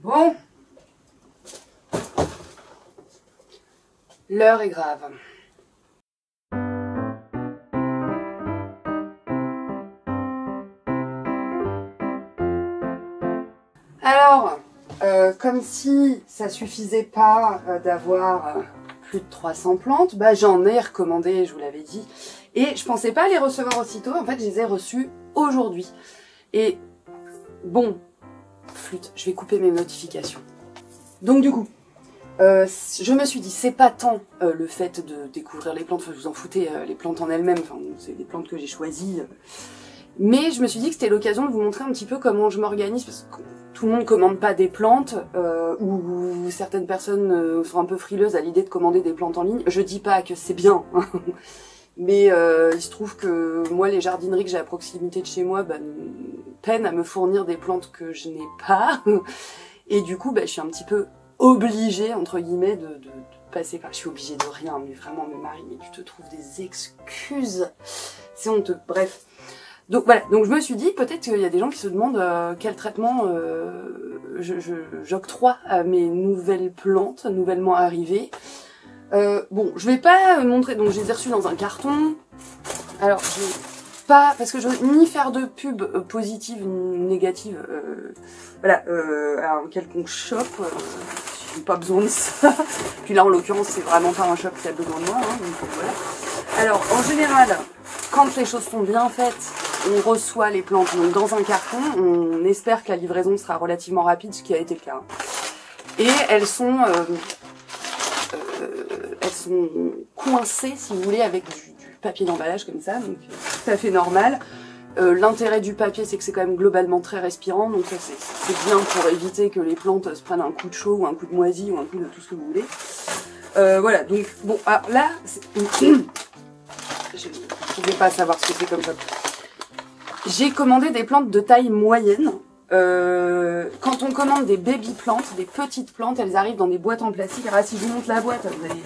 Bon, l'heure est grave. Alors, comme si ça suffisait pas d'avoir plus de 300 plantes, bah j'en ai recommandé, je vous l'avais dit. Et je pensais pas les recevoir aussitôt, en fait je les ai reçus aujourd'hui. Et bon, flûte, je vais couper mes notifications. Donc du coup, je me suis dit, c'est pas tant le fait de découvrir les plantes, enfin je vous en foutez, les plantes en elles-mêmes, enfin c'est des plantes que j'ai choisies. Mais je me suis dit que c'était l'occasion de vous montrer un petit peu comment je m'organise, parce que tout le monde commande pas des plantes, ou certaines personnes sont un peu frileuses à l'idée de commander des plantes en ligne. Je dis pas que c'est bien, mais il se trouve que moi, les jardineries que j'ai à proximité de chez moi peinent à me fournir des plantes que je n'ai pas. Et du coup, je suis un petit peu obligée, entre guillemets, de passer par... Je suis obligée de rien, mais vraiment, mais Marie, mais tu te trouves des excuses. C'est honteux. Bref. Donc voilà, donc je me suis dit, peut-être qu'il y a des gens qui se demandent quel traitement j'octroie à mes nouvelles plantes, nouvellement arrivées. Bon, je vais pas montrer, donc je les ai reçus dans un carton. Alors, je vais pas, parce que je veux ni faire de pub positive ni négative, voilà, à un quelconque shop, j'ai pas besoin de ça. Puis là, en l'occurrence, c'est vraiment pas un shop qui a besoin de moi, hein, donc voilà. Alors, en général, quand les choses sont bien faites, on reçoit les plantes donc dans un carton, on espère que la livraison sera relativement rapide, ce qui a été le cas. Et elles sont coincées, si vous voulez, avec du papier d'emballage comme ça, donc tout à fait normal. L'intérêt du papier, c'est que c'est quand même globalement très respirant, donc ça c'est bien pour éviter que les plantes se prennent un coup de chaud, ou un coup de moisi, ou un coup de tout ce que vous voulez. Voilà, donc bon, alors là, je ne vais pas savoir ce que c'est comme ça. J'ai commandé des plantes de taille moyenne. Quand on commande des baby plantes, des petites plantes, elles arrivent dans des boîtes en plastique. Alors si je vous montre la boîte, vous allez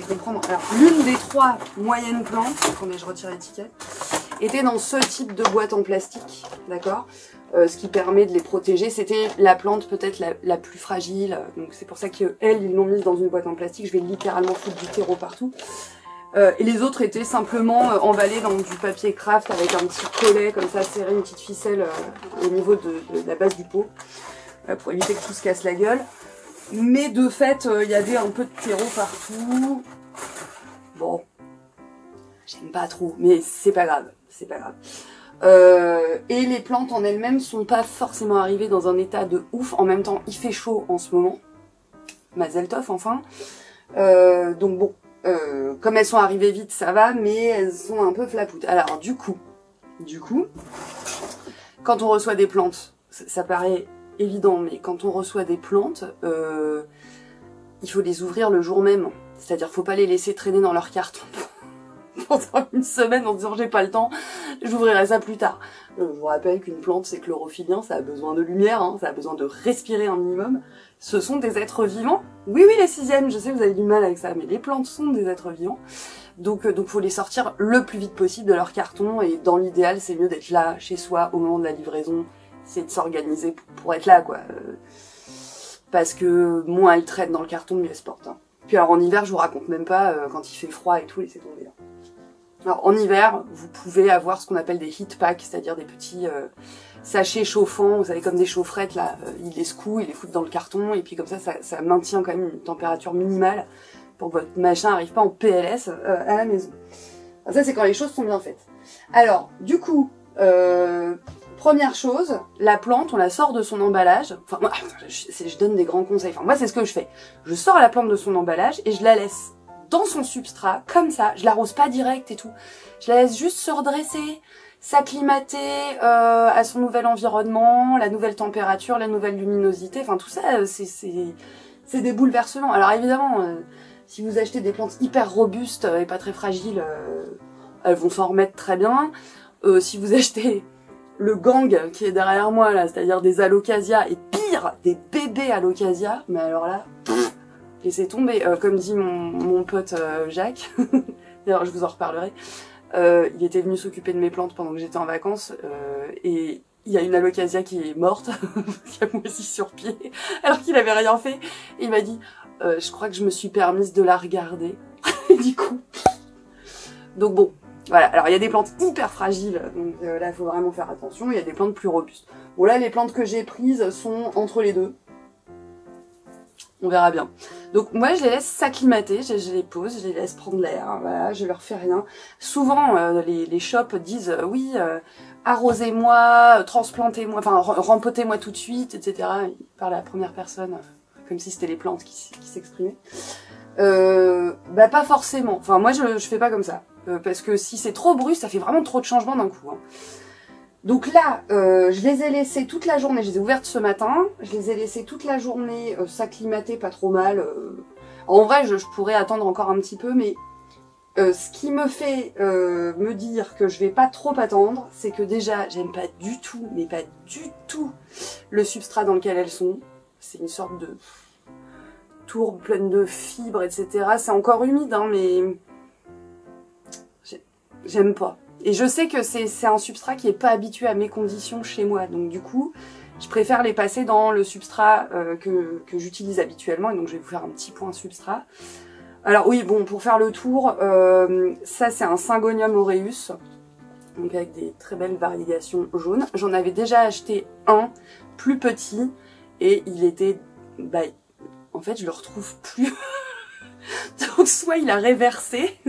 comprendre. Alors l'une des 3 moyennes plantes, attendez, je retire l'étiquette, était dans ce type de boîte en plastique, d'accord, ce qui permet de les protéger. C'était la plante peut-être la plus fragile, donc c'est pour ça qu'elle, ils l'ont mise dans une boîte en plastique. Je vais littéralement foutre du terreau partout. Et les autres étaient simplement emballés dans du papier craft avec un petit collet comme ça, serré, une petite ficelle au niveau de la base du pot pour éviter que tout se casse la gueule. Mais de fait, il y avait un peu de terreau partout. Bon, j'aime pas trop, mais c'est pas grave, c'est pas grave. Et les plantes en elles-mêmes sont pas forcément arrivées dans un état de ouf. En même temps, il fait chaud en ce moment. Mazel tov, enfin. Donc bon. Comme elles sont arrivées vite, ça va, mais elles sont un peu flapoutes. Alors, du coup, quand on reçoit des plantes, ça paraît évident, mais quand on reçoit des plantes, il faut les ouvrir le jour même. C'est-à-dire, faut pas les laisser traîner dans leur carton pendant une semaine en disant j'ai pas le temps, j'ouvrirai ça plus tard. Je vous rappelle qu'une plante c'est chlorophylien, ça a besoin de lumière, hein, ça a besoin de respirer un minimum. Ce sont des êtres vivants. Oui, les 6e, je sais que vous avez du mal avec ça, mais les plantes sont des êtres vivants. Donc faut les sortir le plus vite possible de leur carton, et dans l'idéal c'est mieux d'être là chez soi au moment de la livraison, c'est de s'organiser pour être là, quoi. Parce que moins elles traînent dans le carton, mieux elles se portent. Hein. Puis alors en hiver, je vous raconte même pas, quand il fait froid et tout, laissez tomber. Hein. Alors en hiver, vous pouvez avoir ce qu'on appelle des heat packs, c'est-à-dire des petits sachets chauffants, vous savez, comme des chaufferettes, là, ils les secouent, ils les foutent dans le carton, et puis comme ça maintient quand même une température minimale pour que votre machin n'arrive pas en PLS à la maison. Alors ça, c'est quand les choses sont bien faites. Alors, du coup, première chose, la plante, on la sort de son emballage. Enfin, moi, je donne des grands conseils. Enfin, moi, c'est ce que je fais. Je sors la plante de son emballage et je la laisse dans son substrat, comme ça. Je l'arrose pas direct et tout. Je la laisse juste se redresser, s'acclimater à son nouvel environnement, la nouvelle température, la nouvelle luminosité. Enfin, tout ça, c'est des bouleversements. Alors évidemment, si vous achetez des plantes hyper robustes et pas très fragiles, elles vont s'en remettre très bien. Si vous achetez le gang qui est derrière moi, là, c'est-à-dire des alocasias, et pire, des bébés alocasias, mais alors là... laissez tomber, comme dit mon pote Jacques, d'ailleurs je vous en reparlerai, il était venu s'occuper de mes plantes pendant que j'étais en vacances, et il y a une alocasia qui est morte, qui a moisi sur pied, alors qu'il avait rien fait. Et il m'a dit, je crois que je me suis permise de la regarder. Et du coup, donc bon, voilà. Alors il y a des plantes hyper fragiles, donc là il faut vraiment faire attention. Il y a des plantes plus robustes. Bon là, les plantes que j'ai prises sont entre les deux. On verra bien. Donc moi je les laisse s'acclimater, je les pose, je les laisse prendre l'air, hein, voilà, je leur fais rien. Souvent les shops disent oui, arrosez-moi, transplantez-moi, enfin rempotez-moi tout de suite, etc. Ils parlent à la première personne, comme si c'était les plantes qui s'exprimaient. Bah pas forcément, enfin moi je fais pas comme ça, parce que si c'est trop brusque, ça fait vraiment trop de changements d'un coup. Hein. Donc là, je les ai laissées toute la journée, je les ai ouvertes ce matin, je les ai laissées toute la journée s'acclimater pas trop mal. En vrai, je pourrais attendre encore un petit peu, mais ce qui me fait me dire que je vais pas trop attendre, c'est que déjà, j'aime pas du tout, mais pas du tout, le substrat dans lequel elles sont. C'est une sorte de tourbe pleine de fibres, etc. C'est encore humide, hein, mais j'aime pas. Et je sais que c'est un substrat qui est pas habitué à mes conditions chez moi. Donc du coup, je préfère les passer dans le substrat que j'utilise habituellement. Et donc je vais vous faire un petit point substrat. Alors oui, bon, pour faire le tour, ça c'est un Syngonium aureus. Donc avec des très belles variations jaunes. J'en avais déjà acheté un plus petit. Et il était... Bah, en fait, je le retrouve plus. Donc soit il a réversé...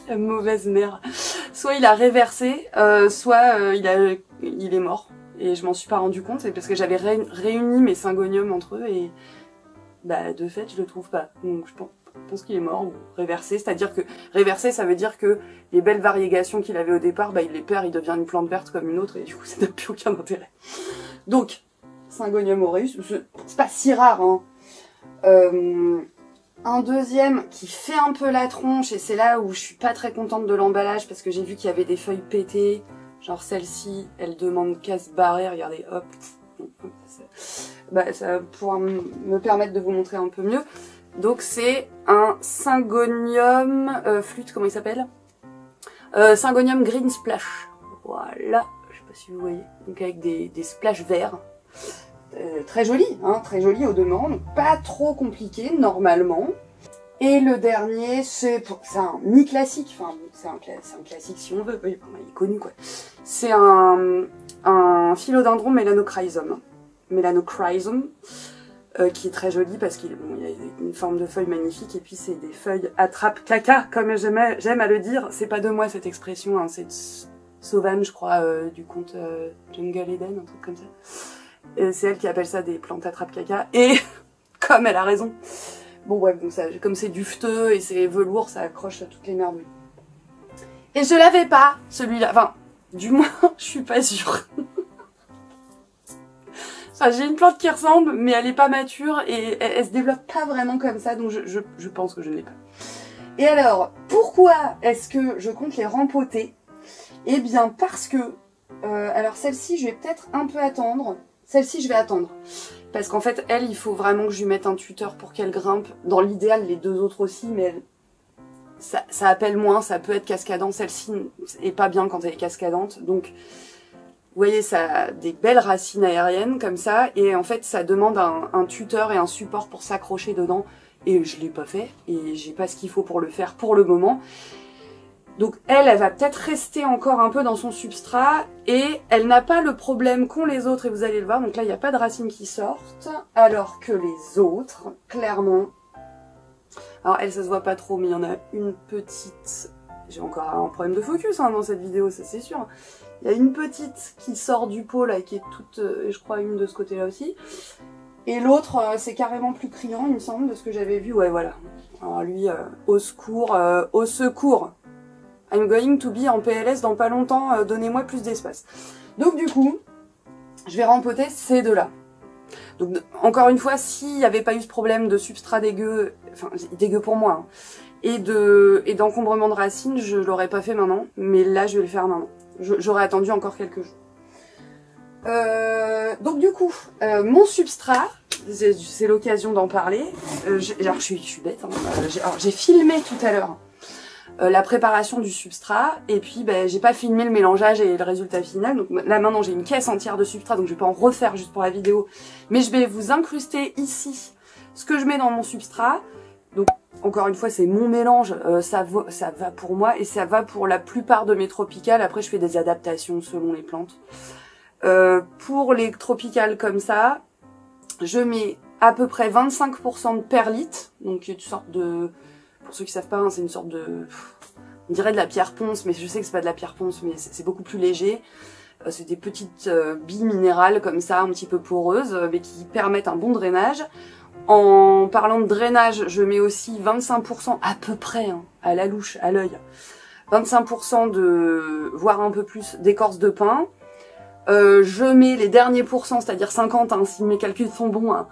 La mauvaise mère. Soit il a réversé, soit il est mort. Et je m'en suis pas rendu compte, c'est parce que j'avais réuni mes Syngoniums entre eux et bah de fait je le trouve pas. Donc je pense qu'il est mort ou réversé. C'est-à-dire que réversé, ça veut dire que les belles variégations qu'il avait au départ, bah il les perd, il devient une plante verte comme une autre et du coup ça n'a plus aucun intérêt. Donc Syngonium aureus, c'est pas si rare, hein. Un deuxième qui fait un peu la tronche, et c'est là où je suis pas très contente de l'emballage parce que j'ai vu qu'il y avait des feuilles pétées. Genre celle-ci, elle demande qu'à se barrer, regardez, hop. Bah, ça pourra me permettre de vous montrer un peu mieux. Donc c'est un Syngonium flûte, comment il s'appelle, Syngonium Green Splash. Voilà, je sais pas si vous voyez. Donc avec des splashes verts. Très joli, hein, très joli au demeurant, pas trop compliqué normalement. Et le dernier, c'est un mi-classique, enfin c'est un classique si on veut, oui, il est connu quoi. C'est un Philodendron Melanochrysum, qui est très joli parce qu'il bon, y a une forme de feuille magnifique et puis c'est des feuilles attrape-caca, comme j'aime à le dire. C'est pas de moi cette expression, hein, c'est Sauvan, je crois, du conte Jungle Eden, un truc comme ça. C'est elle qui appelle ça des plantes attrape-caca, et comme elle a raison. Bon bref, donc ça, comme c'est dufteux et c'est velours, ça accroche à toutes les merveilles. Et je l'avais pas, celui-là, enfin, du moins, je suis pas sûre. Enfin, j'ai une plante qui ressemble, mais elle est pas mature, et elle se développe pas vraiment comme ça, donc je pense que je ne l'ai pas. Et alors, pourquoi est-ce que je compte les rempoter? Eh bien, parce que, alors celle-ci, je vais peut-être un peu attendre. Celle-ci, je vais attendre. Parce qu'en fait, elle, il faut vraiment que je lui mette un tuteur pour qu'elle grimpe. Dans l'idéal, les deux autres aussi, mais ça appelle moins, ça peut être cascadant. Celle-ci est pas bien quand elle est cascadante. Donc, vous voyez, ça a des belles racines aériennes comme ça. Et en fait, ça demande un tuteur et un support pour s'accrocher dedans. Et je l'ai pas fait. Et j'ai pas ce qu'il faut pour le faire pour le moment. Donc elle va peut-être rester encore un peu dans son substrat et elle n'a pas le problème qu'ont les autres et vous allez le voir. Donc là, il n'y a pas de racines qui sortent, alors que les autres, clairement... Alors elle, ça se voit pas trop, mais il y en a une petite... J'ai encore un problème de focus hein, dans cette vidéo, ça c'est sûr. Il y a une petite qui sort du pot là, qui est toute... et je crois une de ce côté-là aussi. Et l'autre, c'est carrément plus criant, il me semble, de ce que j'avais vu. Ouais, voilà. Alors lui, au secours, au secours. I'm going to be en PLS dans pas longtemps, donnez-moi plus d'espace. Donc du coup, je vais rempoter ces deux-là. Donc encore une fois, s'il n'y avait pas eu ce problème de substrat dégueu, enfin dégueu pour moi, hein, et d'encombrement de racines, je l'aurais pas fait maintenant, mais là je vais le faire maintenant. J'aurais attendu encore quelques jours. Donc du coup, mon substrat, c'est l'occasion d'en parler. Alors je suis bête, hein, j'ai filmé tout à l'heure la préparation du substrat, et puis j'ai pas filmé le mélangeage et le résultat final, donc là maintenant j'ai une caisse entière de substrat, donc je vais pas en refaire juste pour la vidéo, mais je vais vous incruster ici ce que je mets dans mon substrat. Donc encore une fois c'est mon mélange, ça va pour moi et ça va pour la plupart de mes tropicales. Après je fais des adaptations selon les plantes. Pour les tropicales comme ça, je mets à peu près 25% de perlite, donc une sorte de... Pour ceux qui savent pas, hein, c'est une sorte de... On dirait de la pierre ponce, mais je sais que c'est pas de la pierre ponce, mais c'est beaucoup plus léger. C'est des petites billes minérales comme ça, un petit peu poreuses, mais qui permettent un bon drainage. En parlant de drainage, je mets aussi 25% à peu près, hein, à la louche, à l'œil. 25% de, voire un peu plus, d'écorce de pin. Je mets les derniers pourcents, c'est-à-dire 50, hein, si mes calculs sont bons, hein,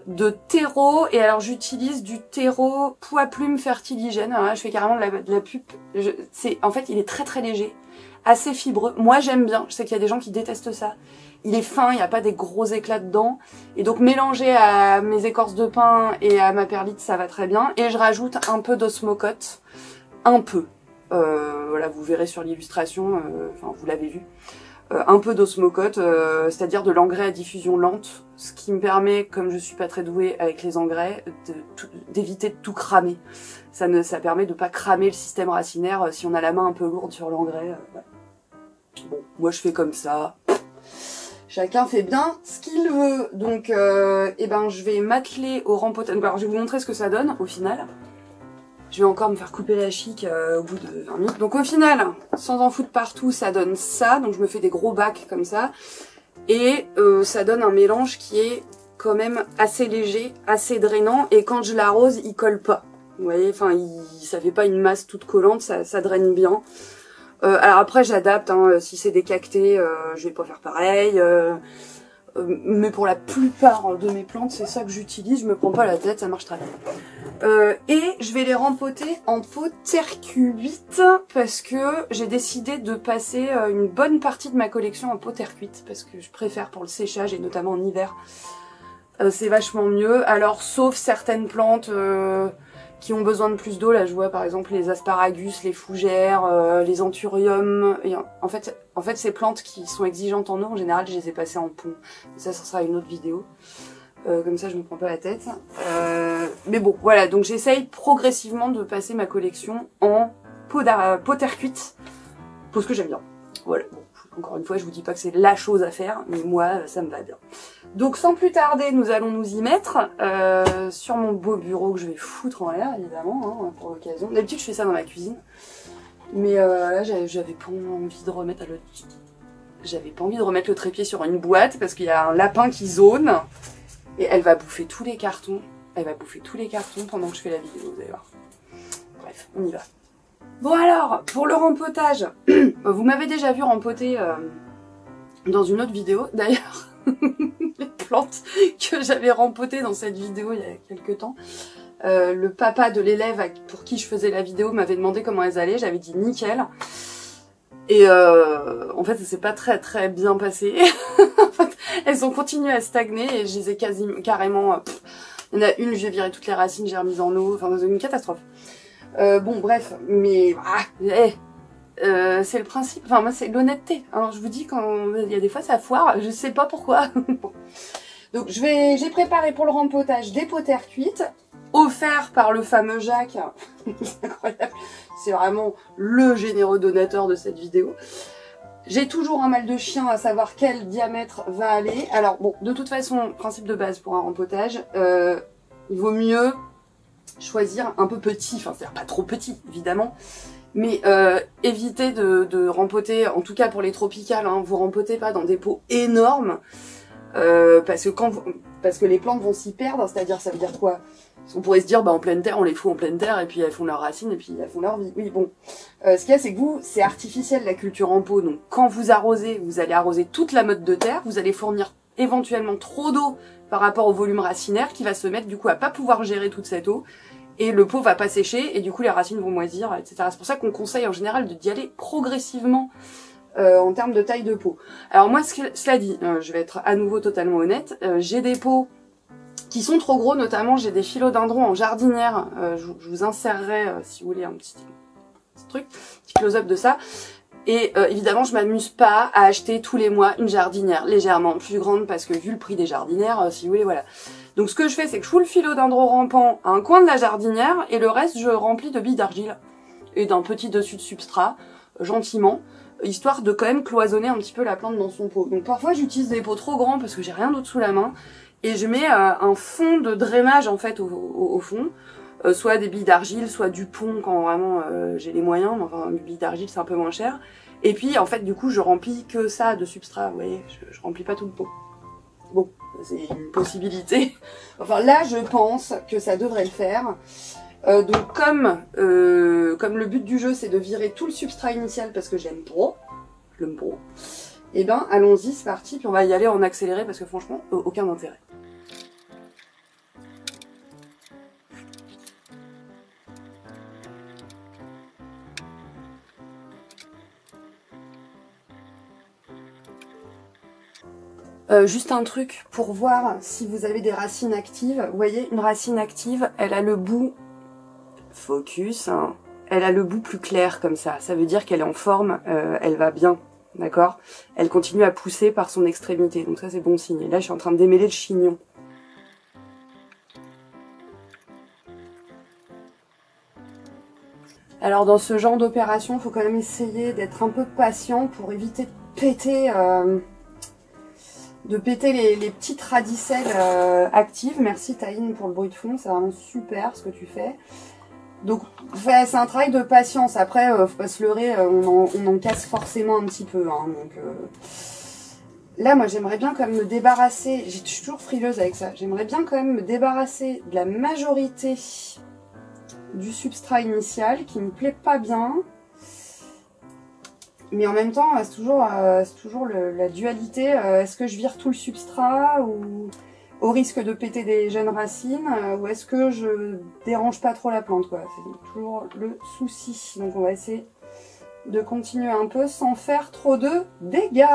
de terreau. Et alors j'utilise du terreau poids plume fertiligène. Alors là, je fais carrément de la pub. En fait, il est très très léger, assez fibreux. Moi j'aime bien, je sais qu'il y a des gens qui détestent ça. Il est fin, il n'y a pas des gros éclats dedans. Et donc mélangé à mes écorces de pin et à ma perlite, ça va très bien. Et je rajoute un peu d'osmocote. Un peu. Voilà, vous verrez sur l'illustration, enfin vous l'avez vu. Un peu d'osmocote, c'est-à-dire de l'engrais à diffusion lente, ce qui me permet, comme je suis pas très douée avec les engrais, d'éviter de tout cramer. Ça permet de pas cramer le système racinaire si on a la main un peu lourde sur l'engrais. Ouais. Bon, moi je fais comme ça. Chacun fait bien ce qu'il veut. Donc, je vais m'atteler au rempotage. Alors, je vais vous montrer ce que ça donne au final. Je vais encore me faire couper la chic au bout de 20 minutes. Donc au final, sans en foutre partout, ça donne ça. Donc je me fais des gros bacs comme ça. Et ça donne un mélange qui est quand même assez léger, assez drainant. Et quand je l'arrose, il colle pas. Vous voyez, enfin, ça fait pas une masse toute collante, ça draine bien. Alors après, j'adapte. Hein, si c'est des cactés, je vais pas faire pareil. Mais pour la plupart de mes plantes, c'est ça que j'utilise. Je me prends pas la tête, ça marche très bien. Et je vais les rempoter en pot terre cuite parce que j'ai décidé de passer une bonne partie de ma collection en pot terre cuite parce que je préfère pour le séchage et notamment en hiver. C'est vachement mieux. Alors sauf certaines plantes qui ont besoin de plus d'eau, là je vois par exemple les asparagus, les fougères, les anthuriums. Et en fait ces plantes qui sont exigeantes en eau, en général je les ai passées en pot. Ça sera une autre vidéo. Comme ça je me prends pas la tête. Mais bon, voilà, donc j'essaye progressivement de passer ma collection en pot terre cuite, parce que j'aime bien. Voilà, bon, encore une fois, je vous dis pas que c'est la chose à faire, mais moi, ça me va bien. Donc sans plus tarder, nous allons nous y mettre sur mon beau bureau que je vais foutre en l'air, évidemment, hein, pour l'occasion. D'habitude, je fais ça dans ma cuisine. Mais là, j'avais pas envie de remettre le trépied sur une boîte, parce qu'il y a un lapin qui zone. Et elle va bouffer tous les cartons. Elle va bouffer tous les cartons pendant que je fais la vidéo, vous allez voir. Bref, on y va. Bon alors, pour le rempotage, vous m'avez déjà vu rempoter dans une autre vidéo, d'ailleurs. Les plantes que j'avais rempotées dans cette vidéo il y a quelques temps. Le papa de l'élève pour qui je faisais la vidéo m'avait demandé comment elles allaient. J'avais dit nickel. Et en fait, ça s'est pas très très bien passé. Elles ont continué à stagner et je les ai carrément... il y en a une, j'ai viré toutes les racines, j'ai remis en eau. Enfin, c'est une catastrophe. Bon, bref, mais... c'est le principe. Enfin, moi, c'est l'honnêteté. Hein. Je vous dis, quand il y a des fois, ça foire. Je sais pas pourquoi. Donc, j'ai préparé pour le rempotage des pots terre cuite, offerts par le fameux Jacques. C'est incroyable. C'est vraiment le généreux donateur de cette vidéo. J'ai toujours un mal de chien à savoir quel diamètre va aller. Alors bon, de toute façon, principe de base pour un rempotage, il vaut mieux choisir un peu petit, enfin c'est-à-dire pas trop petit évidemment, mais éviter de rempoter, en tout cas pour les tropicales, hein, vous rempotez pas dans des pots énormes, parce que les plantes vont s'y perdre, c'est-à-dire ça veut dire quoi? On pourrait se dire, bah en pleine terre, on les fout en pleine terre, et puis elles font leurs racines, et puis elles font leur vie. Oui, bon. Ce qu'il y a, c'est que vous, c'est artificiel la culture en pot, donc quand vous arrosez, vous allez arroser toute la motte de terre, vous allez fournir éventuellement trop d'eau par rapport au volume racinaire, qui va se mettre du coup à pas pouvoir gérer toute cette eau, et le pot va pas sécher, et du coup les racines vont moisir, etc. C'est pour ça qu'on conseille en général d'y aller progressivement en termes de taille de pot. Alors moi, cela dit, je vais être à nouveau totalement honnête, j'ai des pots qui sont trop gros, notamment j'ai des philodendrons en jardinière, je vous insérerai si vous voulez un petit petit truc, petit close-up de ça. Et évidemment, je m'amuse pas à acheter tous les mois une jardinière légèrement plus grande parce que vu le prix des jardinières, si vous voulez, voilà. Donc ce que je fais, c'est que je fous le philodendron rampant à un coin de la jardinière et le reste, je remplis de billes d'argile et d'un petit dessus de substrat, gentiment, histoire de quand même cloisonner un petit peu la plante dans son pot. Donc parfois, j'utilise des pots trop grands parce que j'ai rien d'autre sous la main et je mets un fond de drainage en fait au fond. Soit des billes d'argile, soit du pont quand vraiment j'ai les moyens, mais enfin, une bille d'argile c'est un peu moins cher. Et puis en fait du coup je remplis que ça de substrat, vous voyez, je remplis pas tout le pot. Bon, c'est une possibilité. Enfin là je pense que ça devrait le faire. Donc comme le but du jeu c'est de virer tout le substrat initial parce que j'aime trop, et ben allons-y, c'est parti, puis on va y aller en accéléré parce que franchement aucun intérêt. Juste un truc pour voir si vous avez des racines actives. Vous voyez, une racine active, elle a le bout, focus, hein, elle a le bout plus clair comme ça. Ça veut dire qu'elle est en forme, elle va bien, d'accord? Elle continue à pousser par son extrémité, donc ça c'est bon signe. Et là je suis en train de démêler le chignon. Alors dans ce genre d'opération, il faut quand même essayer d'être un peu patient pour éviter de péter... les petites radicelles actives. Merci Taïne pour le bruit de fond, c'est vraiment super ce que tu fais. Donc c'est un travail de patience. Après, faut pas se leurrer, on en casse forcément un petit peu. Hein, donc là, moi j'aimerais bien quand même me débarrasser, je suis toujours frileuse avec ça, j'aimerais bien quand même me débarrasser de la majorité du substrat initial qui me plaît pas bien. Mais en même temps, c'est toujours la dualité. Est-ce que je vire tout le substrat ou au risque de péter des jeunes racines ou est-ce que je dérange pas trop la plante, quoi? C'est toujours le souci. Donc on va essayer de continuer un peu sans faire trop de dégâts.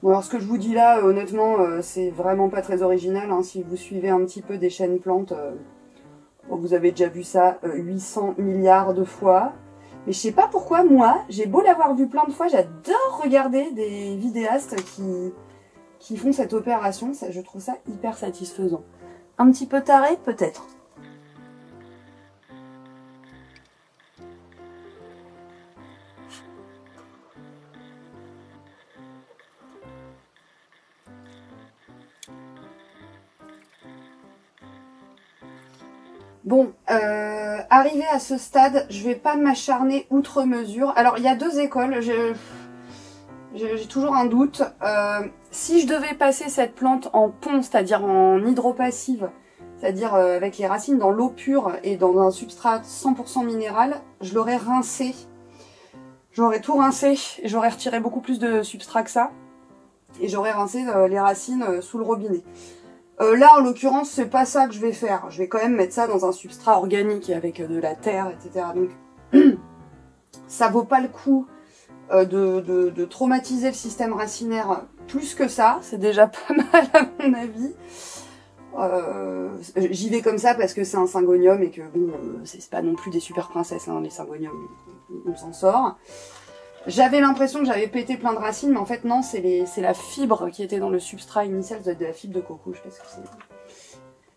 Bon, alors ce que je vous dis là, honnêtement, c'est vraiment pas très original. Hein. Si vous suivez un petit peu des chaînes plantes... vous avez déjà vu ça 800 milliards de fois. Mais je sais pas pourquoi, moi, j'ai beau l'avoir vu plein de fois, j'adore regarder des vidéastes qui font cette opération. Ça, je trouve ça hyper satisfaisant. Un petit peu taré, peut-être. Bon, arrivé à ce stade, je vais pas m'acharner outre mesure. Alors, il y a deux écoles, j'ai toujours un doute. Si je devais passer cette plante en pont, c'est-à-dire en hydropassive, c'est-à-dire avec les racines dans l'eau pure et dans un substrat 100% minéral, je l'aurais rincé. J'aurais tout rincé et j'aurais retiré beaucoup plus de substrat que ça. Et j'aurais rincé les racines sous le robinet. Là, en l'occurrence, c'est pas ça que je vais faire. Je vais quand même mettre ça dans un substrat organique avec de la terre, etc. Donc, ça vaut pas le coup de traumatiser le système racinaire plus que ça. C'est déjà pas mal à mon avis. J'y vais comme ça parce que c'est un syngonium et que bon, c'est pas non plus des super princesses, hein, les syngoniums, on s'en sort. J'avais l'impression que j'avais pété plein de racines, mais en fait non, c'est la fibre qui était dans le substrat initial, de la fibre de coco, je sais pas ce que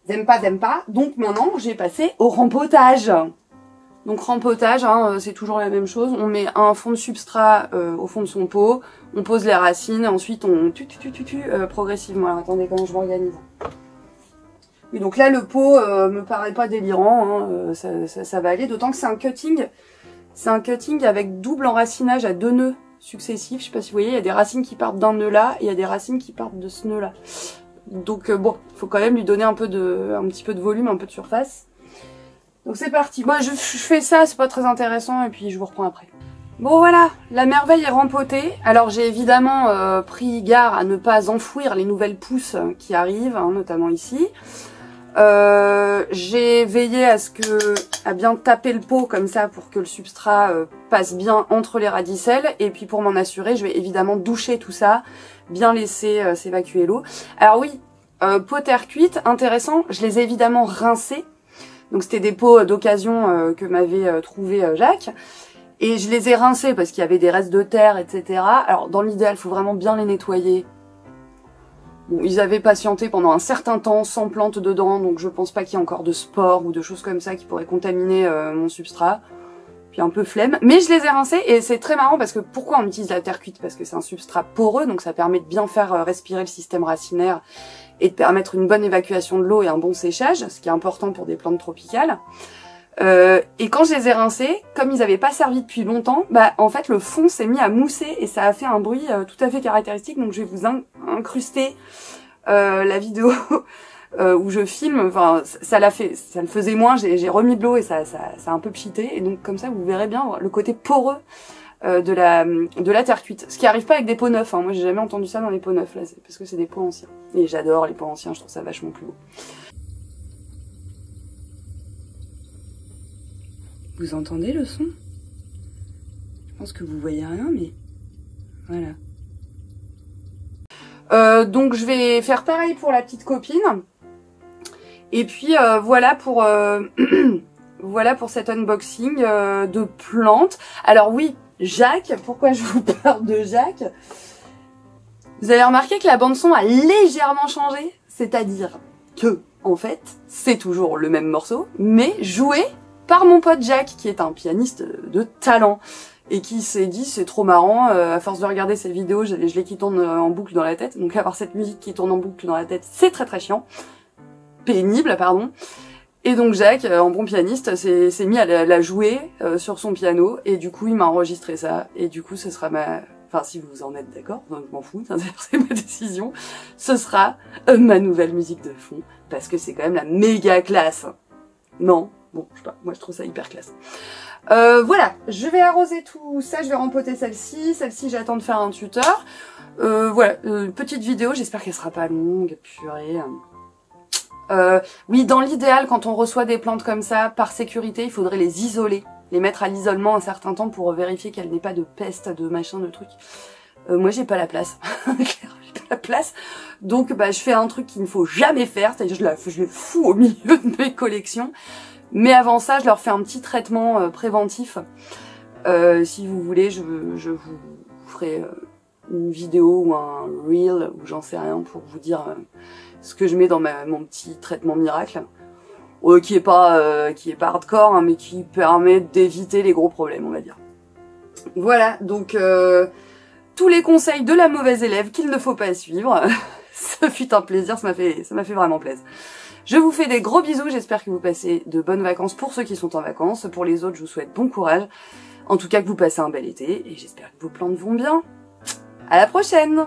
c'est. T'aimes pas. Donc maintenant, j'ai passé au rempotage. Donc rempotage, hein, c'est toujours la même chose. On met un fond de substrat au fond de son pot, on pose les racines, ensuite on progressivement. Alors attendez, comment je m'organise. Oui, donc là, le pot me paraît pas délirant, hein, ça va aller, d'autant que c'est un cutting. C'est un cutting avec double enracinage à 2 nœuds successifs. Je sais pas si vous voyez, il y a des racines qui partent d'un nœud là et il y a des racines qui partent de ce nœud là. Donc bon, il faut quand même lui donner un petit peu de volume, un peu de surface. Donc c'est parti. Moi je fais ça, c'est pas très intéressant et puis je vous reprends après. Bon voilà, la merveille est rempotée. Alors j'ai évidemment pris garde à ne pas enfouir les nouvelles pousses qui arrivent, hein, notamment ici. J'ai veillé à bien taper le pot comme ça pour que le substrat passe bien entre les radicelles. Et puis pour m'en assurer, je vais évidemment doucher tout ça, bien laisser s'évacuer l'eau. Alors oui, Pots terre cuite, intéressant, je les ai évidemment rincés. Donc c'était des pots d'occasion que m'avait trouvé Jacques. Et je les ai rincés parce qu'il y avait des restes de terre, etc. Alors dans l'idéal, il faut vraiment bien les nettoyer. Bon, ils avaient patienté pendant un certain temps sans plantes dedans, donc je pense pas qu'il y ait encore de spores ou de choses comme ça qui pourraient contaminer mon substrat. Puis un peu flemme. Mais je les ai rincés et c'est très marrant parce que pourquoi on utilise la terre cuite? Parce que c'est un substrat poreux, donc ça permet de bien faire respirer le système racinaire et de permettre une bonne évacuation de l'eau et un bon séchage, ce qui est important pour des plantes tropicales. Et quand je les ai rincés, comme ils n'avaient pas servi depuis longtemps, bah en fait le fond s'est mis à mousser et ça a fait un bruit tout à fait caractéristique. Donc je vais vous incruster la vidéo où je filme. Enfin ça le faisait moins. J'ai remis de l'eau et ça a un peu pchité. Et donc comme ça vous verrez bien le côté poreux de la terre cuite. Ce qui arrive pas avec des pots neufs. Hein. Moi j'ai jamais entendu ça dans les pots neufs là, parce que c'est des pots anciens. Et j'adore les pots anciens. Je trouve ça vachement plus beau. Vous entendez le son? Je pense que vous voyez rien, mais voilà. Donc je vais faire pareil pour la petite copine. Et puis voilà pour voilà pour cet unboxing de plantes. Alors oui, Jacques, pourquoi je vous parle de Jacques? Vous avez remarqué que la bande son a légèrement changé, c'est-à-dire que en fait c'est toujours le même morceau, mais joué par mon pote Jacques, qui est un pianiste de talent, et qui s'est dit c'est trop marrant, à force de regarder ces vidéos, je l'ai qui tourne en boucle dans la tête, donc avoir cette musique qui tourne en boucle dans la tête, c'est très très chiant, pénible, pardon. Et donc Jacques, en bon pianiste, s'est mis à la jouer sur son piano, et du coup il m'a enregistré ça, et du coup ce sera ma... Enfin si vous en êtes d'accord, donc je m'en fous, c'est ma décision, ce sera ma nouvelle musique de fond, parce que c'est quand même la méga classe. Non? Bon, je sais pas, moi je trouve ça hyper classe. Voilà, je vais arroser tout ça, je vais rempoter celle-ci j'attends de faire un tuteur. Voilà, petite vidéo, j'espère qu'elle sera pas longue, purée. Oui, dans l'idéal, quand on reçoit des plantes comme ça, par sécurité, il faudrait les isoler, les mettre à l'isolement un certain temps pour vérifier qu'elles n'aient pas de peste, de machin, de trucs. Moi j'ai pas la place, j'ai pas la place, donc bah je fais un truc qu'il ne faut jamais faire, c'est-à-dire je les fous au milieu de mes collections. Mais avant ça, je leur fais un petit traitement préventif. Si vous voulez, je vous ferai une vidéo ou un reel, ou j'en sais rien, pour vous dire ce que je mets dans mon petit traitement miracle. Qui est pas hardcore, hein, mais qui permet d'éviter les gros problèmes, on va dire. Voilà, donc tous les conseils de la mauvaise élève qu'il ne faut pas suivre. Ça fut un plaisir, ça m'a fait vraiment plaisir. Je vous fais des gros bisous, j'espère que vous passez de bonnes vacances pour ceux qui sont en vacances. Pour les autres, je vous souhaite bon courage. En tout cas, que vous passez un bel été et j'espère que vos plantes vont bien. À la prochaine!